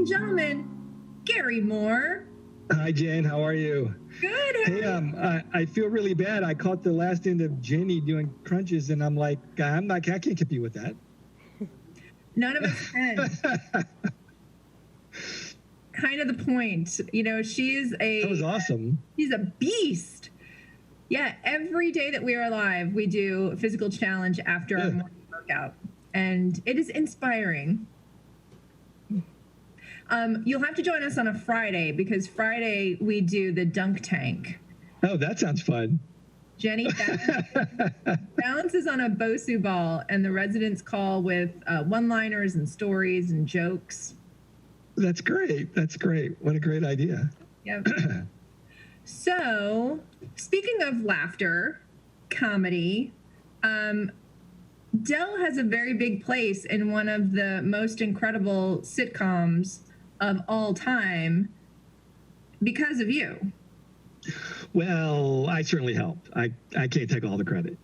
and gentlemen, Gary Moore. Hi, Jen. How are you? Good. Hey, I feel really bad. I caught the last end of Jenny doing crunches, and I'm like, I can't compete with that. None of us can. Kind of the point. You know, That was awesome. She's a beast. Yeah, every day that we are alive, we do a physical challenge after our morning workout, and it is inspiring. You'll have to join us on a Friday, because Friday we do the dunk tank. Oh, that sounds fun. Jenny balances on a Bosu ball, and the residents call with one-liners and stories and jokes. That's great. That's great. What a great idea. Yep. So, speaking of laughter, comedy, Dell has a very big place in one of the most incredible sitcoms of all time because of you. Well, I certainly helped. I can't take all the credit.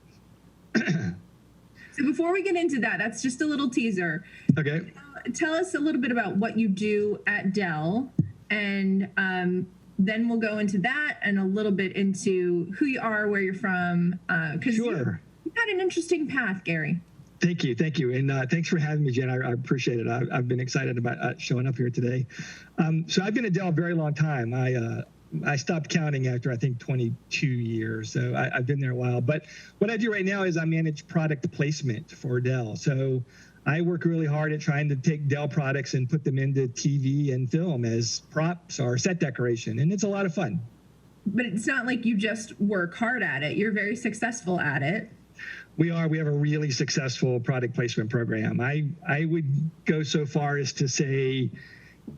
So before we get into that, that's just a little teaser. Okay. Tell us a little bit about what you do at Dell, and then we'll go into that and a little bit into who you are, where you're from. Because sure. You've had an interesting path, Gary. Thank you. And thanks for having me, Jen. I appreciate it. I've been excited about showing up here today. So I've been at Dell a very long time. I stopped counting after, I think, 22 years. So I've been there a while. But what I do right now is I manage product placement for Dell. So I work really hard at trying to take Dell products and put them into TV and film as props or set decoration. And it's a lot of fun. But it's not like you just work hard at it. You're very successful at it. We have a really successful product placement program. I would go so far as to say,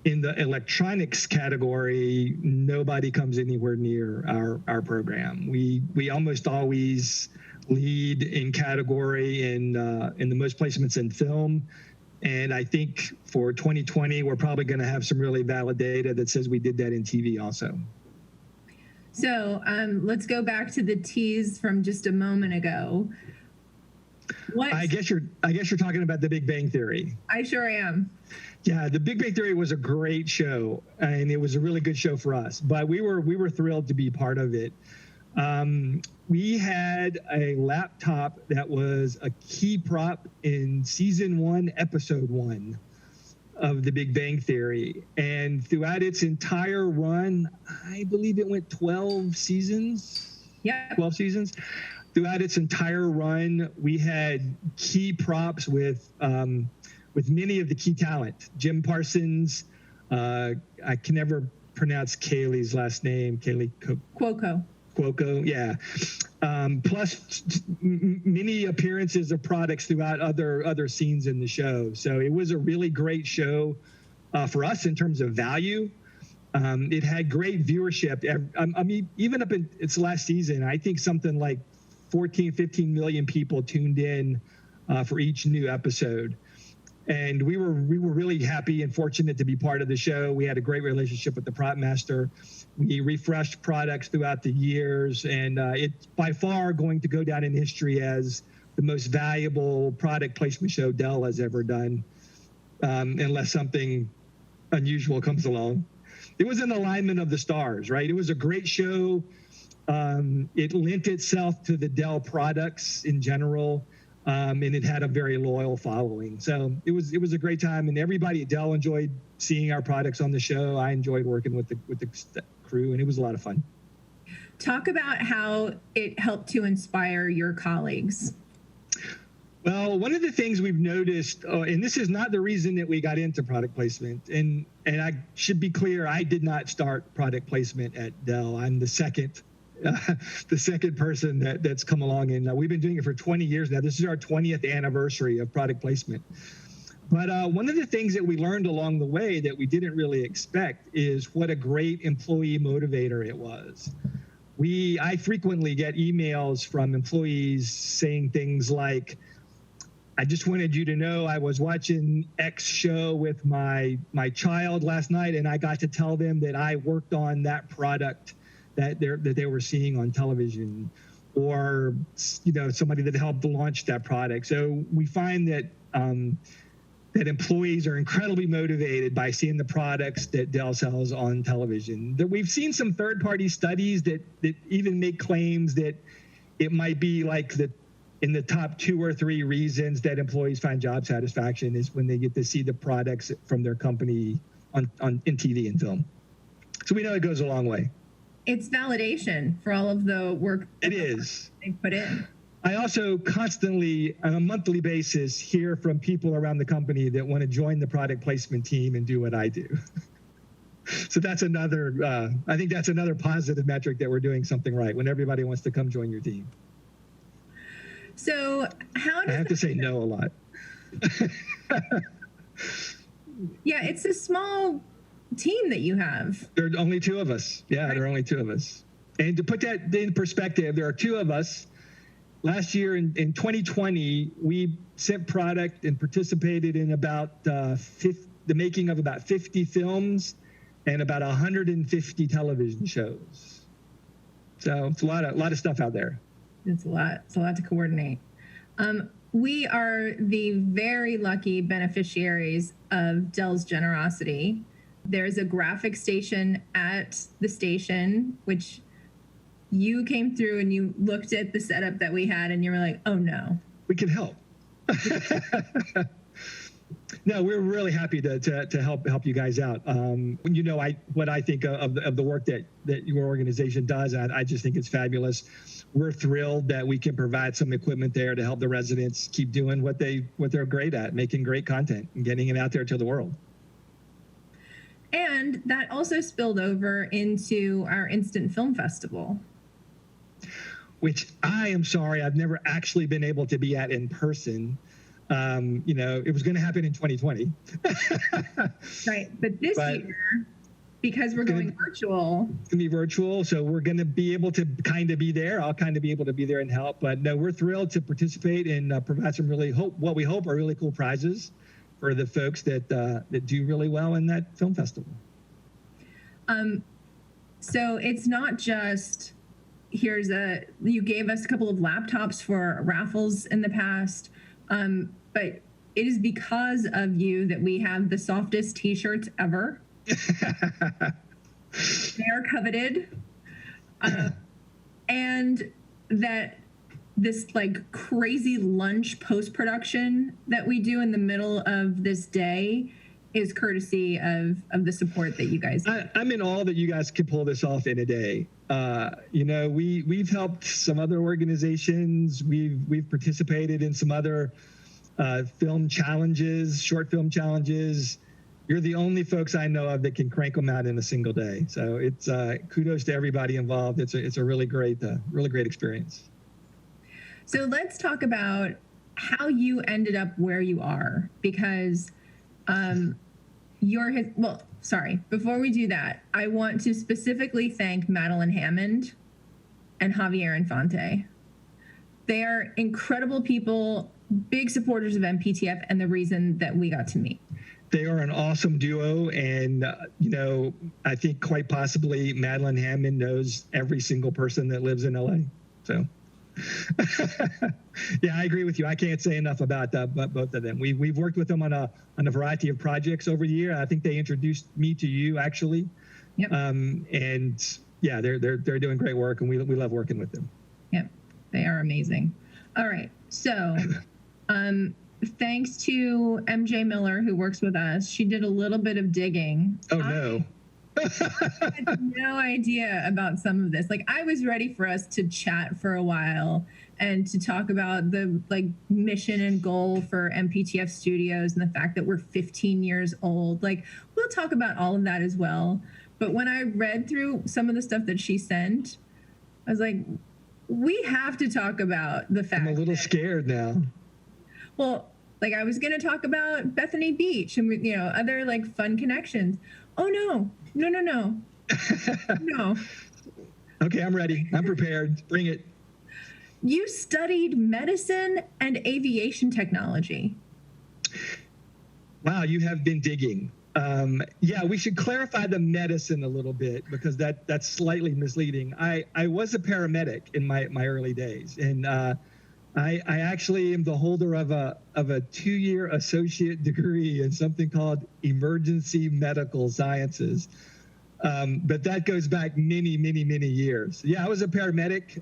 in the electronics category, nobody comes anywhere near our program. We almost always lead in category in the most placements in film. And I think for 2020, we're probably going to have some really valid data that says we did that in TV also. So let's go back to the tease from just a moment ago. I guess you're talking about The Big Bang Theory. I sure am. Yeah, The Big Bang Theory was a great show, and it was a really good show for us. But we were thrilled to be part of it. We had a laptop that was a key prop in season 1, episode 1 of The Big Bang Theory, and throughout its entire run, I believe it went 12 seasons. Yeah, 12 seasons. Throughout its entire run, we had key props with many of the key talent. Jim Parsons, I can never pronounce Kaylee's last name. Kaylee Cuoco, yeah. Plus many appearances of products throughout other scenes in the show. So it was a really great show for us in terms of value. It had great viewership. I mean, even up in its last season, I think something like 14, 15 million people tuned in for each new episode. And we were really happy and fortunate to be part of the show. We had a great relationship with the prop master. We refreshed products throughout the years, and it's by far going to go down in history as the most valuable product placement show Dell has ever done, unless something unusual comes along. It was an alignment of the stars, right? It was a great show. It lent itself to the Dell products in general. And it had a very loyal following. So it was a great time, and everybody at Dell enjoyed seeing our products on the show. I enjoyed working with the crew, and it was a lot of fun. Talk about how it helped to inspire your colleagues. Well, one of the things we've noticed, and this is not the reason that we got into product placement, and I should be clear, I did not start product placement at Dell. I'm the second person that's come along, and we've been doing it for 20 years now. This is our 20th anniversary of product placement. But one of the things that we learned along the way that we didn't really expect is what a great employee motivator it was. I frequently get emails from employees saying things like, I just wanted you to know I was watching X show with my child last night, and I got to tell them that I worked on that product that they were seeing on television, or somebody that helped launch that product. So we find that that employees are incredibly motivated by seeing the products that Dell sells on television. That we've seen some third-party studies that even make claims that it might be like in the top 2 or 3 reasons that employees find job satisfaction is when they get to see the products from their company in TV and film. So we know it goes a long way. It's validation for all of the work it is they put in. I also constantly, on a monthly basis, hear from people around the company that want to join the product placement team and do what I do. So that's another, I think that's another positive metric that we're doing something right, when everybody wants to come join your team. So how does I have to say no a lot. Yeah, it's a small team that you have. There are only 2 of us. Yeah, right. There are only 2 of us. And to put that in perspective, there are 2 of us. Last year in 2020, we sent product and participated in about the making of about 50 films and about 150 television shows. So it's a lot of stuff out there. It's a lot. It's a lot to coordinate. We are the very lucky beneficiaries of Dell's generosity. There's a graphic station at the station, which you came through and you looked at the setup that we had and you were like, oh no. We can help. No, we're really happy to help you guys out. You know, what I think of the work that your organization does, I just think it's fabulous. We're thrilled that we can provide some equipment there to help the residents keep doing what they're great at, making great content and getting it out there to the world. And that also spilled over into our Instant Film Festival, which I am sorry I've never actually been able to be at in person. You know, it was going to happen in 2020. Right, but this year, because we're going virtual. It's going to be virtual, so we're going to be able to kind of be there. I'll kind of be able to be there and help. But no, we're thrilled to participate and provide some what we hope are really cool prizes for the folks that do really well in that film festival. So it's not just, you gave us a couple of laptops for raffles in the past, but it is because of you that we have the softest t-shirts ever. They are coveted. And that this like crazy lunch post-production that we do in the middle of this day is courtesy of the support that you guys do. I'm in awe that you guys can pull this off in a day. You know, we've helped some other organizations. We've participated in some other film challenges, short film challenges. You're the only folks I know of that can crank them out in a single day. So it's kudos to everybody involved. It's a really great experience. So let's talk about how you ended up where you are, because before we do that, I want to specifically thank Madeline Hammond and Javier Infante. They are incredible people, big supporters of MPTF, and the reason that we got to meet. They are an awesome duo, and you know, I think quite possibly Madeline Hammond knows every single person that lives in LA. So yeah, I agree with you. I can't say enough about both of them. We've worked with them on a variety of projects over the year. I think they introduced me to you, actually. Yep. And yeah, they're doing great work, and we love working with them. Yep, they are amazing. All right, so thanks to MJ Miller, who works with us. She did a little bit of digging. Oh no. I had no idea about some of this. Like, I was ready for us to chat for a while and to talk about the mission and goal for MPTF Studios and the fact that we're 15 years old. Like, we'll talk about all of that as well. But when I read through some of the stuff that she sent, I was like, we have to talk about the fact. I'm a little scared now. Well, like, I was going to talk about Bethany Beach and, you know, other fun connections. Oh, no. No. Okay, I'm ready. I'm prepared. Bring it. You studied medicine and aviation technology. Wow, you have been digging. Yeah, we should clarify the medicine a little bit, because that's slightly misleading. I was a paramedic in my early days, and I actually am the holder of a 2-year associate degree in something called emergency medical sciences. But that goes back many, many, many years. Yeah, I was a paramedic.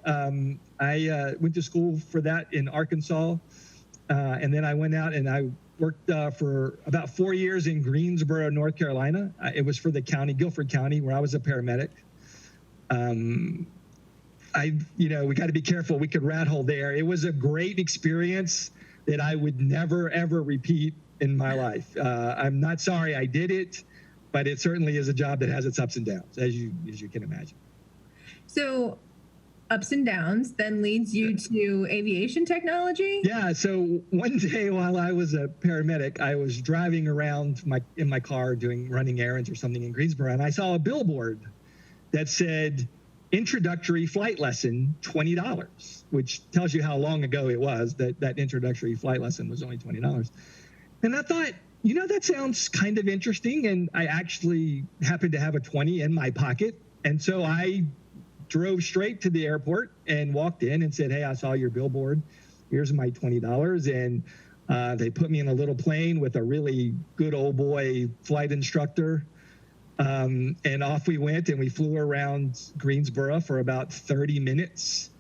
I went to school for that in Arkansas. And then I went out and I worked for about 4 years in Greensboro, North Carolina. It was for the county, Guilford County, where I was a paramedic. We got to be careful. We could rat hole there. It was a great experience that I would never, ever repeat in my life. I'm not sorry I did it, but it certainly is a job that has its ups and downs, as you can imagine. So ups and downs then leads you to aviation technology? Yeah. So one day while I was a paramedic, I was driving around in my car running errands or something in Greensboro, and I saw a billboard that said, introductory flight lesson, $20, which tells you how long ago it was that introductory flight lesson was only $20. And I thought, that sounds kind of interesting. And I actually happened to have a 20 in my pocket. And so I drove straight to the airport and walked in and said, hey, I saw your billboard. Here's my $20. And they put me in a little plane with a really good old boy flight instructor. And off we went, and we flew around Greensboro for about 30 minutes.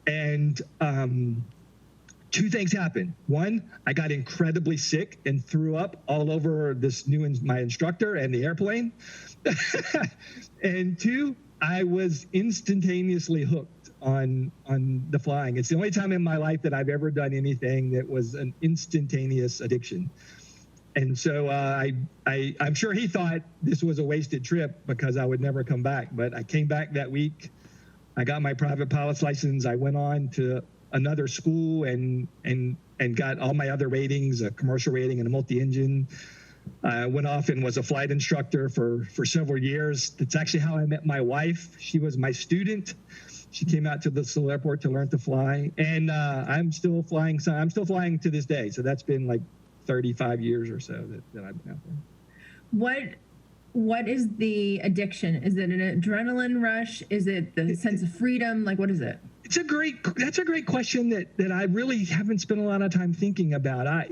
And two things happened. One, I got incredibly sick and threw up all over my instructor and the airplane. And two, I was instantaneously hooked on the flying. It's the only time in my life that I've ever done anything that was an instantaneous addiction. And so I'm sure he thought this was a wasted trip because I would never come back. But I came back that week. I got my private pilot's license. I went on to another school and got all my other ratings, a commercial rating and a multi-engine. I went off and was a flight instructor for several years. That's actually how I met my wife. She was my student. She came out to the Seoul airport to learn to fly. And I'm still flying. So I'm still flying to this day. So that's been like 35 years or so that I've been out there. What is the addiction? Is it an adrenaline rush? Is it the sense of freedom? Like, what is it? That's a great question that I really haven't spent a lot of time thinking about.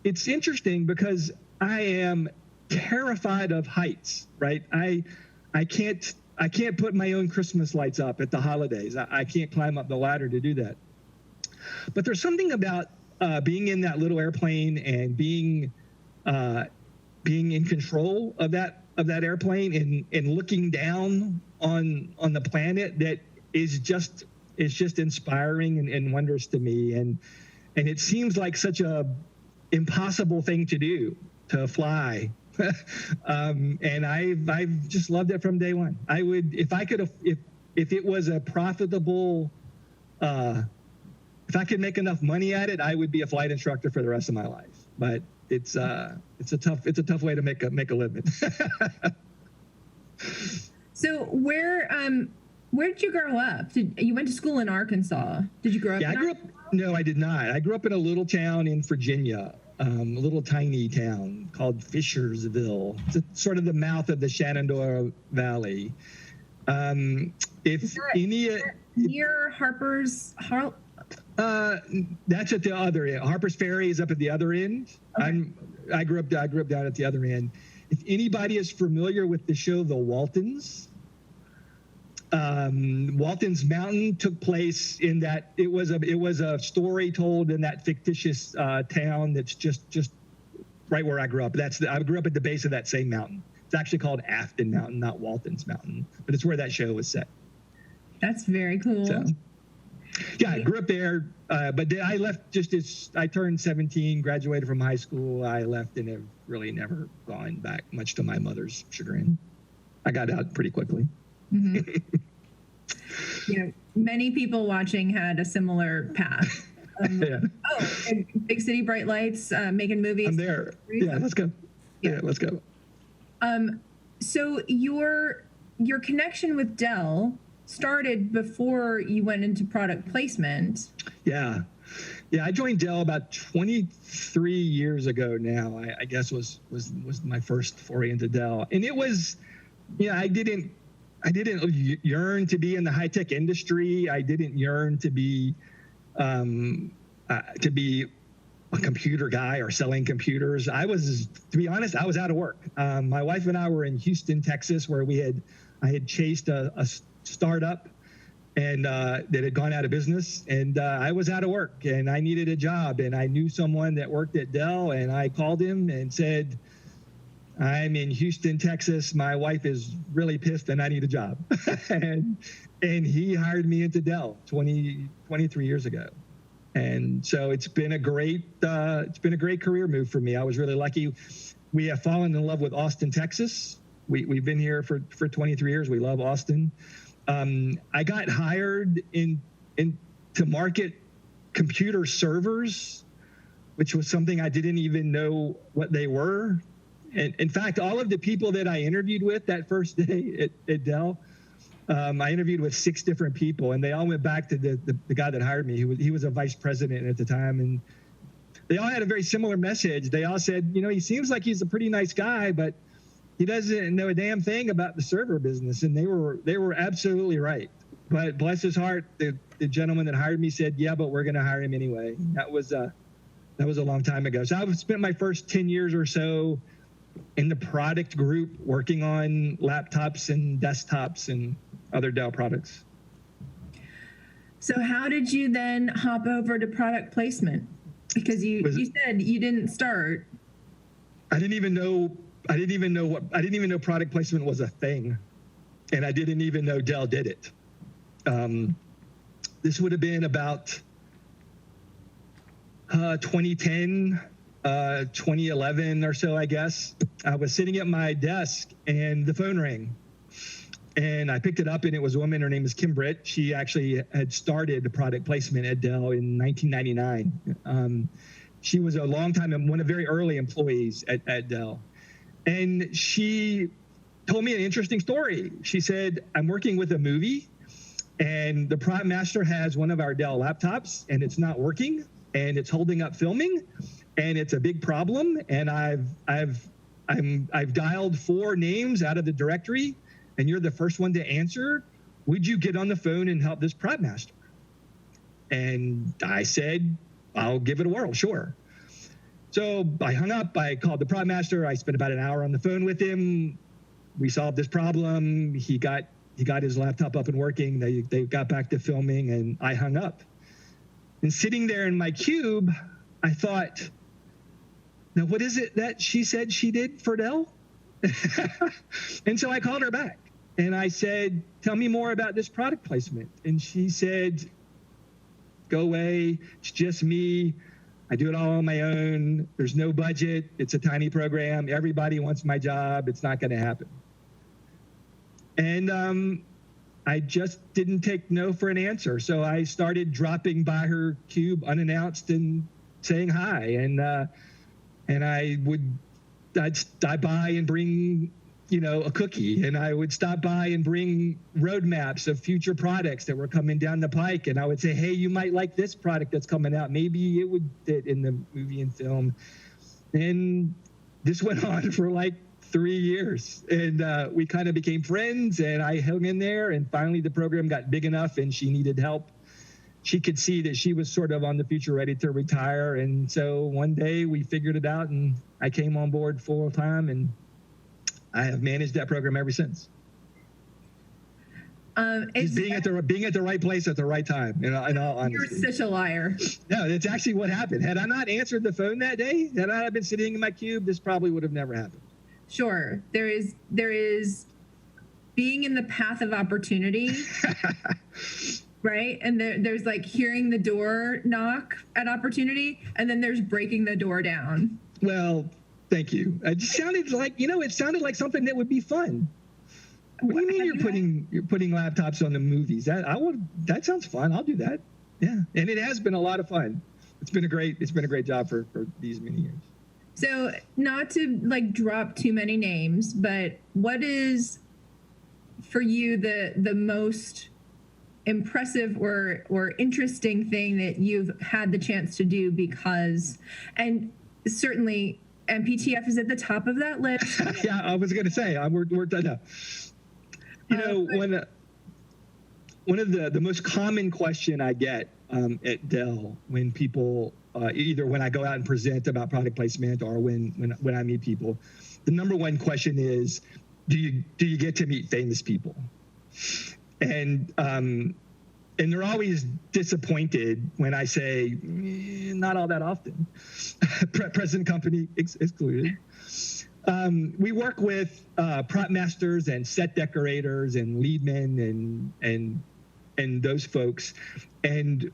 It's interesting because I am terrified of heights, right? I can't put my own Christmas lights up at the holidays. I can't climb up the ladder to do that. But there's something about being in that little airplane and being in control of that airplane and looking down on the planet that is just inspiring and wondrous to me. And it seems like such a impossible thing to do, to fly. And I've just loved it from day one. I would, if it was a profitable, if I could make enough money at it, I would be a flight instructor for the rest of my life. But it's a tough way to make a living. So where did you grow up? You went to school in Arkansas. Did you grow up? Yeah, No, I did not. I grew up in a little town in Virginia, a little tiny town called Fishersville. It's sort of the mouth of the Shenandoah Valley. Near Harper's. That's at the other end. Harper's Ferry is up at the other end. Okay. I grew up down at the other end. If anybody is familiar with the show The Waltons, Walton's Mountain took place in that. It was a story told in that fictitious town that's just right where I grew up. I grew up at the base of that same mountain. It's actually called Afton Mountain, not Walton's Mountain, but it's where that show was set. That's very cool. So, yeah, I grew up there, but I left just as I turned 17, graduated from high school. I left and have really never gone back, much to my mother's chagrin. I got out pretty quickly. Mm-hmm. Many people watching had a similar path. Yeah. Oh, and Big City Bright Lights, making movies. I'm there. Yeah, let's go. Yeah, let's go. So your connection with Dell started before you went into product placement. Yeah, I joined Dell about 23 years ago now. I guess was my first foray into Dell, and it was, I didn't yearn to be in the high tech industry. I didn't yearn to be to be a computer guy or selling computers. To be honest, I was out of work. My wife and I were in Houston, Texas, where I had chased a startup and that had gone out of business, and I was out of work and I needed a job, and I knew someone that worked at Dell, and I called him and said, I'm in Houston, Texas. My wife is really pissed and I need a job. and he hired me into Dell 23 years ago. And so it's been a great career move for me. I was really lucky. We have fallen in love with Austin, Texas. We've been here for 23 years. We love Austin. I got hired to market computer servers, which was something I didn't even know what they were. And in fact, all of the people that I interviewed with that first day at Dell, I interviewed with 6 different people, and they all went back to the guy that hired me. He was a vice president at the time, and they all had a very similar message. They all said, he seems like he's a pretty nice guy, but he doesn't know a damn thing about the server business. And they were absolutely right. But bless his heart, the gentleman that hired me said, yeah, but we're going to hire him anyway. That was a long time ago. So I've spent my first 10 years or so in the product group working on laptops and desktops and other Dell products. So how did you then hop over to product placement? Because you said you didn't start. I didn't even know product placement was a thing. And I didn't even know Dell did it. This would have been about 2010, 2011 or so, I guess. I was sitting at my desk and the phone rang. And I picked it up, and it was a woman. Her name is Kim Britt. She actually had started the product placement at Dell in 1999. She was a long time, one of the very early employees at Dell. And she told me an interesting story. She said, I'm working with a movie, and the prop master has one of our Dell laptops, and it's not working, and it's holding up filming, and it's a big problem. And I've dialed 4 names out of the directory, and you're the first one to answer. Would you get on the phone and help this prop master? And I said, I'll give it a whirl, sure. So I hung up, I called the prop master. I spent about an hour on the phone with him. We solved this problem. He got his laptop up and working. They got back to filming, and I hung up. And sitting there in my cube, I thought, now what is it that she said she did for Dell? And so I called her back and I said, tell me more about this product placement. And she said, go away. It's just me. I do it all on my own. There's no budget. It's a tiny program. Everybody wants my job. It's not going to happen. And I just didn't take no for an answer. So I started dropping by her cube unannounced and saying hi. And I'd stop by and bring, a cookie, and I would stop by and bring roadmaps of future products that were coming down the pike. And I would say, hey, you might like this product that's coming out. Maybe it would fit in the movie and film. And this went on for like 3 years. And we kind of became friends, and I hung in there. And finally the program got big enough and she needed help. She could see that she was sort of on the future, ready to retire. And so one day we figured it out, and I came on board full time, and I have managed that program ever since. Being at the right place at the right time. In all honesty. You're such a liar. No, that's actually what happened. Had I not answered the phone that day, had I been sitting in my cube, this probably would have never happened. Sure, there is being in the path of opportunity. Right? And there's like hearing the door knock at opportunity, and then there's breaking the door down. Well, thank you. It just sounded like, it sounded like something that would be fun. What do you mean you're putting laptops on the movies? That sounds fun. I'll do that. Yeah. And it has been a lot of fun. It's been a great job for these many years. So not to like drop too many names, but what is for you the most impressive or interesting thing that you've had the chance to do? Because, and certainly MPTF is at the top of that list. Yeah, I was going to say, we're done now. one of the most common question I get at Dell when people, either when I go out and present about product placement or when I meet people, the number one question is, do you get to meet famous people? And they're always disappointed when I say, not all that often, present company excluded. We work with prop masters and set decorators and lead men and those folks. And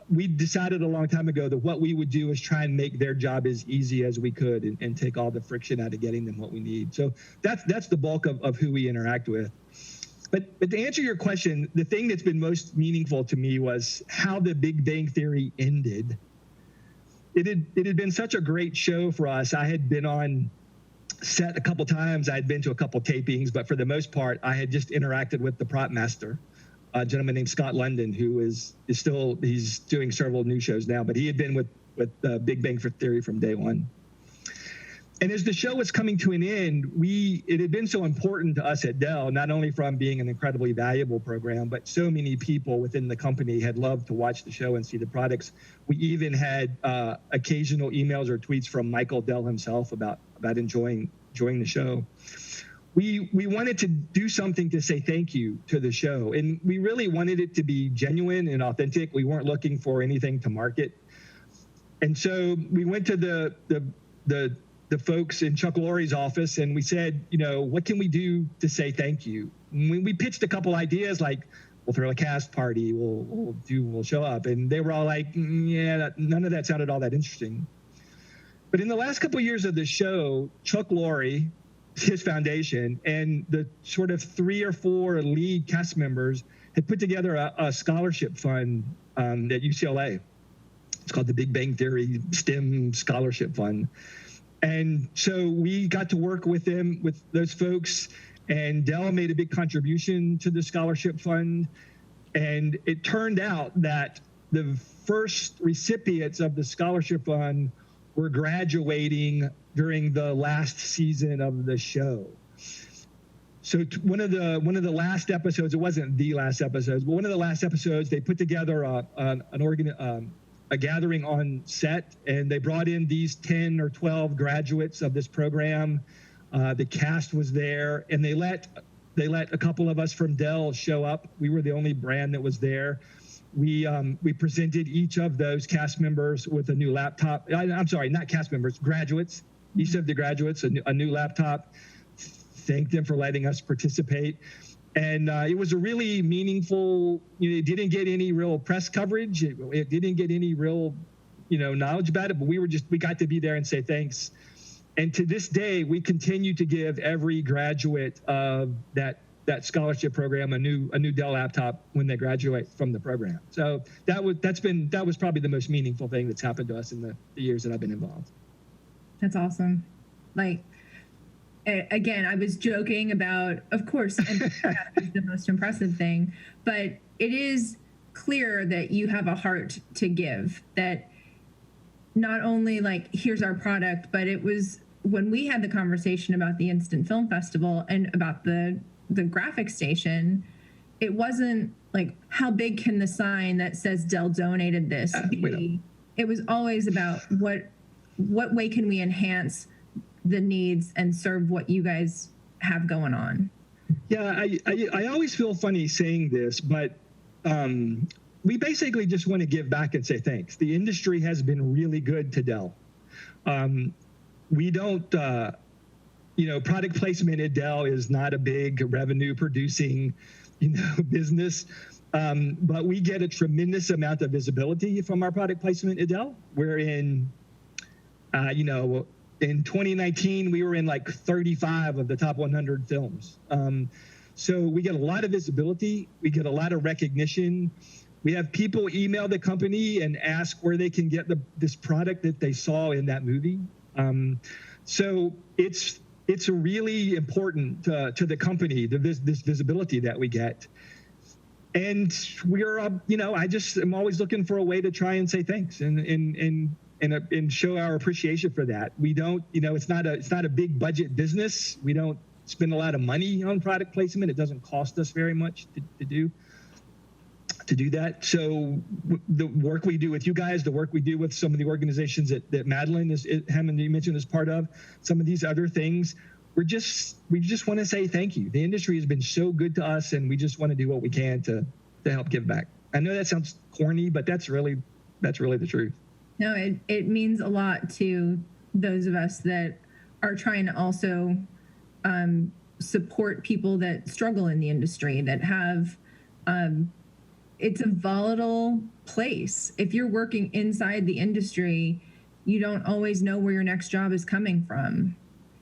we decided a long time ago that what we would do is try and make their job as easy as we could and take all the friction out of getting them what we need. So that's the bulk of who we interact with. But to answer your question, the thing that's been most meaningful to me was how the Big Bang Theory ended. It had been such a great show for us. I had been on set a couple times. I had been to a couple tapings, but for the most part, I had just interacted with the prop master, a gentleman named Scott London, who is still, he's doing several new shows now, but he had been with Big Bang Theory from day one. And as the show was coming to an end, it had been so important to us at Dell, not only from being an incredibly valuable program, but so many people within the company had loved to watch the show and see the products. We even had occasional emails or tweets from Michael Dell himself about enjoying the show. We wanted to do something to say thank you to the show, and we really wanted it to be genuine and authentic. We weren't looking for anything to market, and so we went to the folks in Chuck Lorre's office and we said, what can we do to say thank you? And we pitched a couple ideas, like we'll throw a cast party, we'll show up, and they were all like, yeah, none of that sounded all that interesting. But in the last couple of years of the show, Chuck Lorre, his foundation, and the sort of 3 or 4 lead cast members had put together a scholarship fund at UCLA. It's called the Big Bang Theory STEM Scholarship Fund. And so we got to work with them, with those folks, and Dell made a big contribution to the scholarship fund. And it turned out that the first recipients of the scholarship fund were graduating during the last season of the show. So one of the last episodes, it wasn't the last episode, but one of the last episodes, they put together a gathering on set, and they brought in these 10 or 12 graduates of this program. The cast was there, and they let a couple of us from Dell show up. We were the only brand that was there. We presented each of those cast members with a new laptop. I'm sorry, not cast members, graduates. Each of the graduates a new laptop. Thanked them for letting us participate. And it was a really meaningful, it didn't get any real press coverage. It didn't get any real, knowledge about it, but we got to be there and say thanks. And to this day, we continue to give every graduate of that scholarship program a new Dell laptop when they graduate from the program. So that was probably the most meaningful thing that's happened to us in the years that I've been involved. That's awesome. Again, I was joking about, of course, MPTF is the most impressive thing, but it is clear that you have a heart to give, that not only here's our product, but it was when we had the conversation about the Instant Film Festival and about the graphic station, it wasn't how big can the sign that says Dell donated this be? It was always about what way can we enhance the needs and serve what you guys have going on. Yeah, I always feel funny saying this, but we basically just want to give back and say thanks. The industry has been really good to Dell. We don't, product placement at Dell is not a big revenue producing, business, but we get a tremendous amount of visibility from our product placement at Dell. We're in, in 2019, we were in 35 of the top 100 films. So we get a lot of visibility. We get a lot of recognition. We have people email the company and ask where they can get this product that they saw in that movie. So it's really important to the company, this visibility that we get. And we're, I just am always looking for a way to try and say thanks and show our appreciation for that. We don't, it's not a big budget business. We don't spend a lot of money on product placement. It doesn't cost us very much to do that. So the work we do with you guys, the work we do with some of the organizations that Madeline Hammond, you mentioned, is part of, some of these other things, we just want to say thank you. The industry has been so good to us, and we just want to do what we can to help give back. I know that sounds corny, but that's really the truth. No, it means a lot to those of us that are trying to also support people that struggle in the industry, that have, it's a volatile place. If you're working inside the industry, you don't always know where your next job is coming from.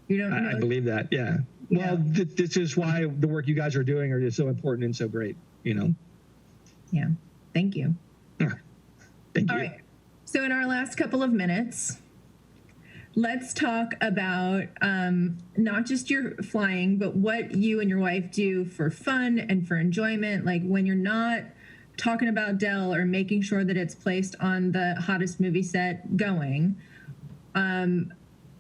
You don't know. I believe that, yeah. Well, this is why the work you guys are doing is so important and so great, Yeah, thank you. Thank you. All right. So in our last couple of minutes, let's talk about not just your flying, but what you and your wife do for fun and for enjoyment. Like when you're not talking about Dell or making sure that it's placed on the hottest movie set going.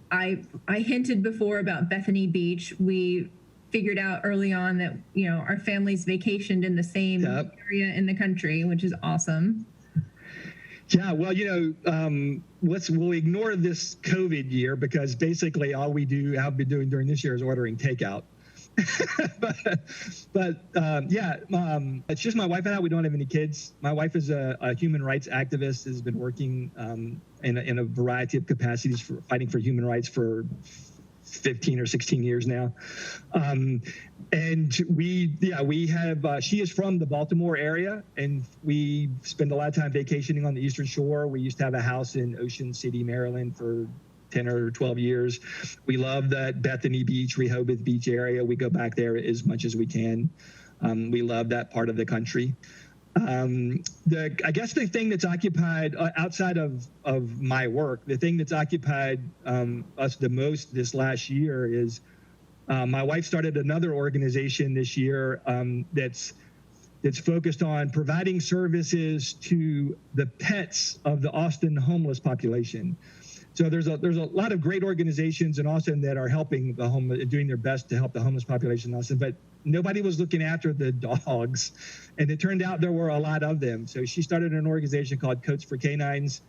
I hinted before about Bethany Beach. We figured out early on that, our families vacationed in the same area in the country, which is awesome. Yeah, well, we'll ignore this COVID year because basically all I've been doing during this year is ordering takeout. but it's just my wife and I. We don't have any kids. My wife is a human rights activist, has been working in a variety of capacities for fighting for human rights for 15 or 16 years now. And we have, she is from the Baltimore area, and we spend a lot of time vacationing on the Eastern Shore. We used to have a house in Ocean City, Maryland for 10 or 12 years. We love that Bethany Beach, Rehoboth Beach area. We go back there as much as we can. We love that part of the country. I guess the thing that's occupied outside of my work, the thing that's occupied us the most this last year is my wife started another organization this year that's focused on providing services to the pets of the Austin homeless population. So there's a lot of great organizations in Austin that are helping the homeless, doing their best to help the homeless population in Austin, but nobody was looking after the dogs, and it turned out there were a lot of them. So she started an organization called Coats for Canines,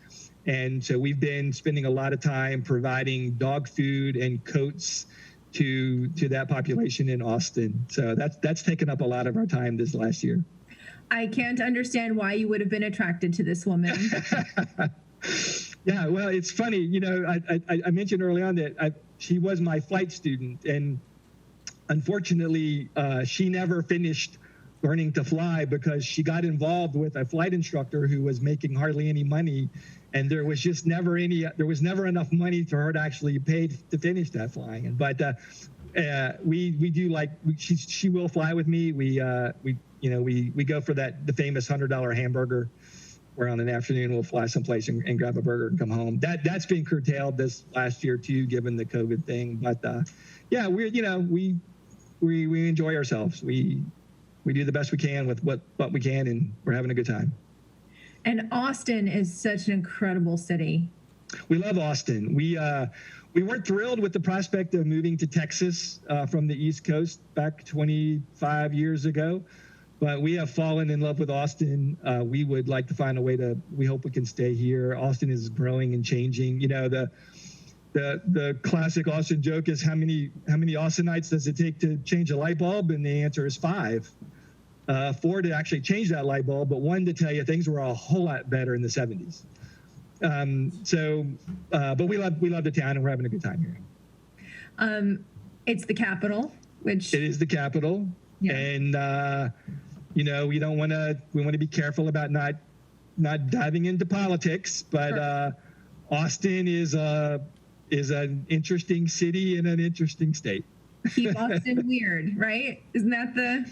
and so we've been spending a lot of time providing dog food and coats to that population in Austin. So that's taken up a lot of our time this last year. I can't understand why you would have been attracted to this woman. Yeah, well, it's funny. I mentioned early on that she was my flight student, and unfortunately, she never finished learning to fly because she got involved with a flight instructor who was making hardly any money, and there was never enough money for her to actually pay to finish that flying. But we do she will fly with me. We go for the famous $100 hamburger, where on an afternoon we'll fly someplace and grab a burger and come home. That's been curtailed this last year too, given the COVID thing. But we enjoy ourselves. We do the best we can with what we can, and we're having a good time. And Austin is such an incredible city. We love Austin. We weren't thrilled with the prospect of moving to Texas from the East Coast back 25 years ago. But we have fallen in love with Austin. We would like to find a way we hope we can stay here. Austin is growing and changing. The classic Austin joke is how many Austinites does it take to change a light bulb? And the answer is 5. 4 to actually change that light bulb, but 1 to tell you things were a whole lot better in the 70s. But we love the town, and we're having a good time here. It's the capital, which it is the capital. Yeah. And we want to be careful about not diving into politics, but sure. Austin is an interesting city in an interesting state. Keep Austin weird, right? Isn't that the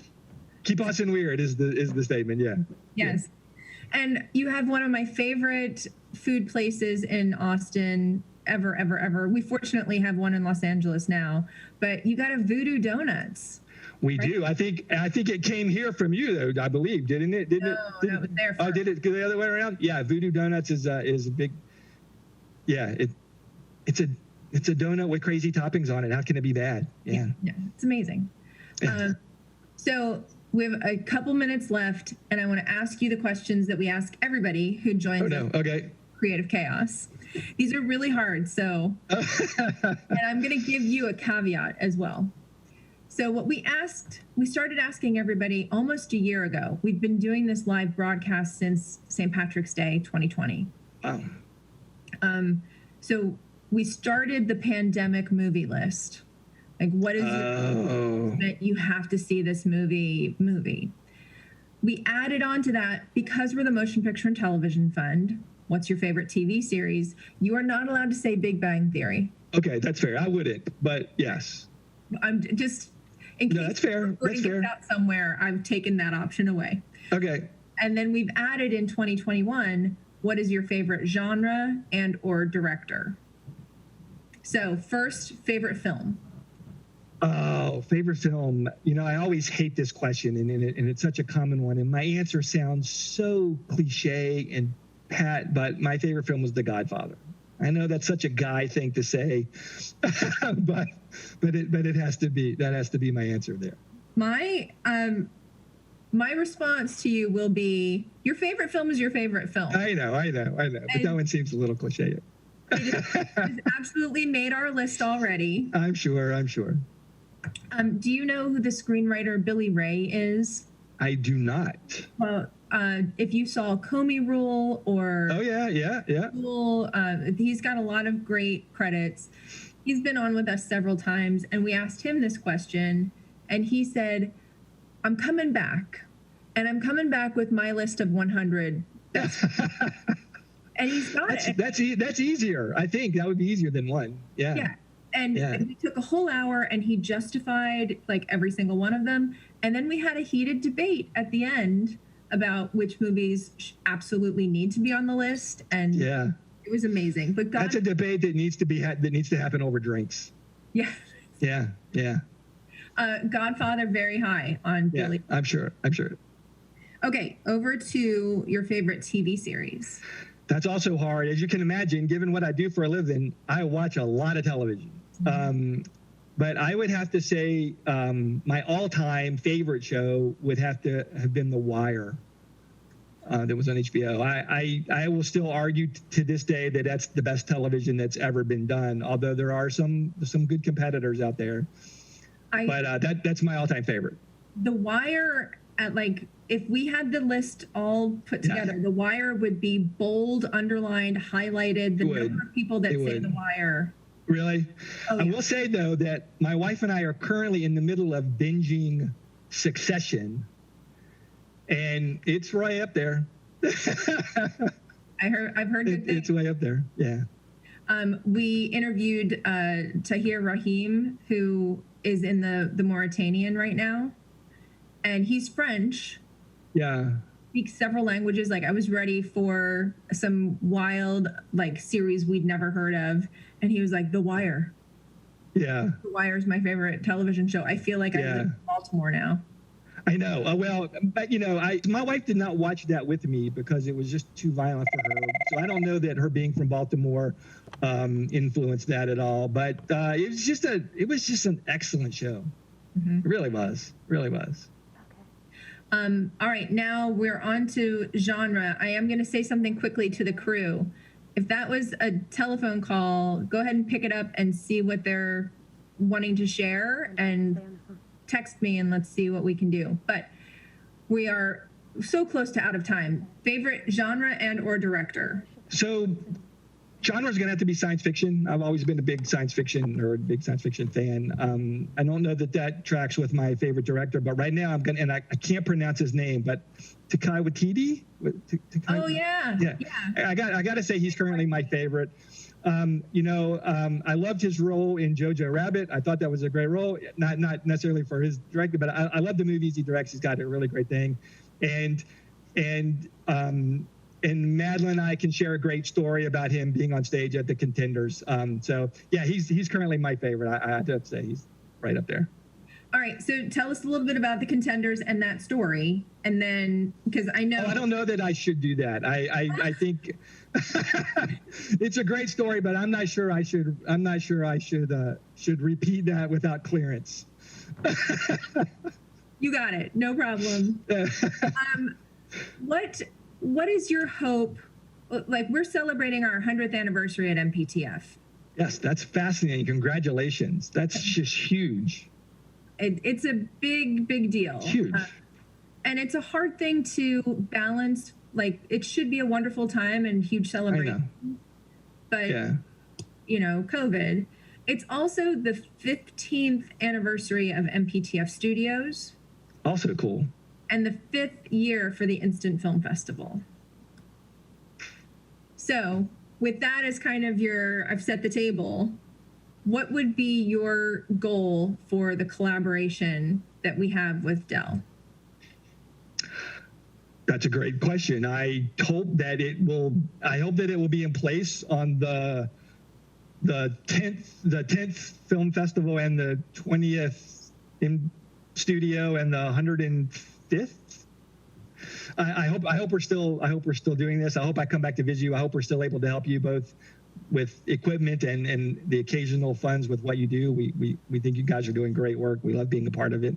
keep Austin weird is the statement? Yeah. Yes. Yeah. And you have one of my favorite food places in Austin ever. We fortunately have one in Los Angeles now, but you got a Voodoo Donuts. We do. I think it came here from you, though. I believe, didn't it? No, that was there first. Oh, did it go the other way around? Yeah, Voodoo Donuts is a big. Yeah, it's It's a donut with crazy toppings on it. How can it be bad? Yeah, it's amazing. So we have a couple minutes left, and I want to ask you the questions that we ask everybody who joins us. Okay. Creative Chaos. These are really hard, so and I'm going to give you a caveat as well. So what we started asking everybody almost a year ago. We've been doing this live broadcast since St. Patrick's Day 2020. Wow. So we started the pandemic movie list. Like, what is it that you have to see this movie? We added on to that, because we're the Motion Picture and Television Fund. What's your favorite TV series? You are not allowed to say Big Bang Theory. Okay, that's fair. I wouldn't, but yes. I'm just in case that's fair. That's fair. Out somewhere, I've taken that option away. Okay. And then we've added in 2021, what is your favorite genre and or director? So first, favorite film. Oh, favorite film. You know, I always hate this question, and it's such a common one. And my answer sounds so cliche and pat, but my favorite film was The Godfather. I know that's such a guy thing to say, but it has to be, that has to be my answer there. My response to you will be, your favorite film is your favorite film. I know. But that one seems a little cliche. It's absolutely made our list already. I'm sure. Do you know who the screenwriter Billy Ray is? I do not. Well, if you saw Comey Rule or Rule, he's got a lot of great credits. He's been on with us several times, and we asked him this question, and he said, "I'm coming back, and I'm coming back with my list of 100 best." And he's got it. That's easier. I think that would be easier than one. Yeah. Yeah. And we took a whole hour, and he justified like every single one of them. And then we had a heated debate at the end about which movies absolutely need to be on the list. And it was amazing. But that's a debate that needs to happen over drinks. Yeah. Yeah. Godfather, very high on Billy. I'm sure. Okay, over to your favorite TV series. That's also hard. As you can imagine, given what I do for a living, I watch a lot of television. Mm-hmm. But I would have to say my all-time favorite show would have to have been The Wire that was on HBO. I will still argue to this day that that's the best television that's ever been done, although there are some good competitors out there. But that's my all-time favorite. The Wire, if we had the list all put together, The Wire would be bold, underlined, highlighted, the number of people that say The Wire. Really? Oh, yeah. I will say, though, that my wife and I are currently in the middle of binging Succession, and it's right up there. I've heard good things. It's way up there, yeah. We interviewed Tahir Rahim, who is in the Mauritanian right now, and he's French. Yeah. Speaks several languages. I was ready for some wild series we'd never heard of, and he was like, The Wire. Yeah. The Wire is my favorite television show. I feel like I live in Baltimore now. I know. Well, but my wife did not watch that with me because it was just too violent for her. So I don't know that her being from Baltimore influenced that at all. But it was just an excellent show. Mm-hmm. It really was. All right, now we're on to genre. I am going to say something quickly to the crew. If that was a telephone call, go ahead and pick it up and see what they're wanting to share and text me and let's see what we can do. But we are so close to out of time. Favorite genre and or director? So genre is going to have to be science fiction. I've always been a big science fiction nerd, big science fiction fan. I don't know that tracks with my favorite director, but right now I can't pronounce his name, but Taika Waititi. Oh yeah. I got to say he's currently my favorite. I loved his role in Jojo Rabbit. I thought that was a great role, not necessarily for his director, but I love the movies he directs. He's got a really great thing, and Madeline and I can share a great story about him being on stage at the Contenders. So yeah, he's currently my favorite. I have to say he's right up there. All right, so tell us a little bit about the contenders and that story, and then because I know I don't know that I should do that. I think it's a great story, but I'm not sure I should. I'm not sure I should repeat that without clearance. You got it, no problem. What is your hope? Like, we're celebrating our 100th anniversary at MPTF. Yes, that's fascinating. Congratulations. That's just huge. It's a big deal. Huge. And it's a hard thing to balance. Like, it should be a wonderful time and huge celebration. But, you know, COVID. It's also the 15th anniversary of MPTF Studios. Also cool. And the 5th year for the Instant Film Festival. So, with that as kind of I've set the table, what would be your goal for the collaboration that we have with Dell? That's a great question. I hope that it will be in place on the 10th film festival and the 20th in studio and the 105th. I hope we're still doing this. I hope I come back to visit you. I hope we're still able to help you both with equipment and the occasional funds with what you do. We think you guys are doing great work. We love being a part of it.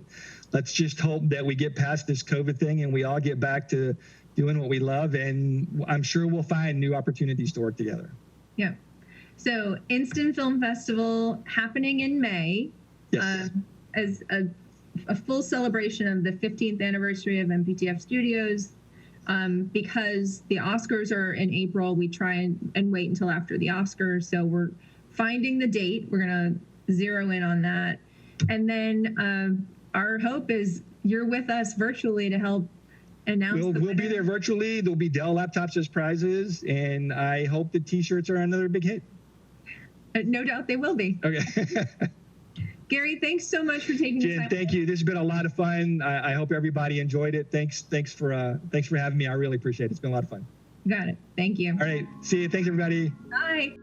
Let's just hope that we get past this COVID thing and we all get back to doing what we love. And I'm sure we'll find new opportunities to work together. Yeah. So Instant Film Festival happening in May. Yes. As a full celebration of the 15th anniversary of MPTF Studios. Because the Oscars are in April, we try and wait until after the Oscars. So we're finding the date. We're going to zero in on that. And then our hope is you're with us virtually to help announce. We'll be there virtually. There'll be Dell laptops as prizes. And I hope the T-shirts are another big hit. No doubt they will be. Okay. Gary, thanks so much for taking the time. Thank you. This has been a lot of fun. I hope everybody enjoyed it. Thanks for having me. I really appreciate it. It's been a lot of fun. Got it. Thank you. All right. See you. Thanks, everybody. Bye.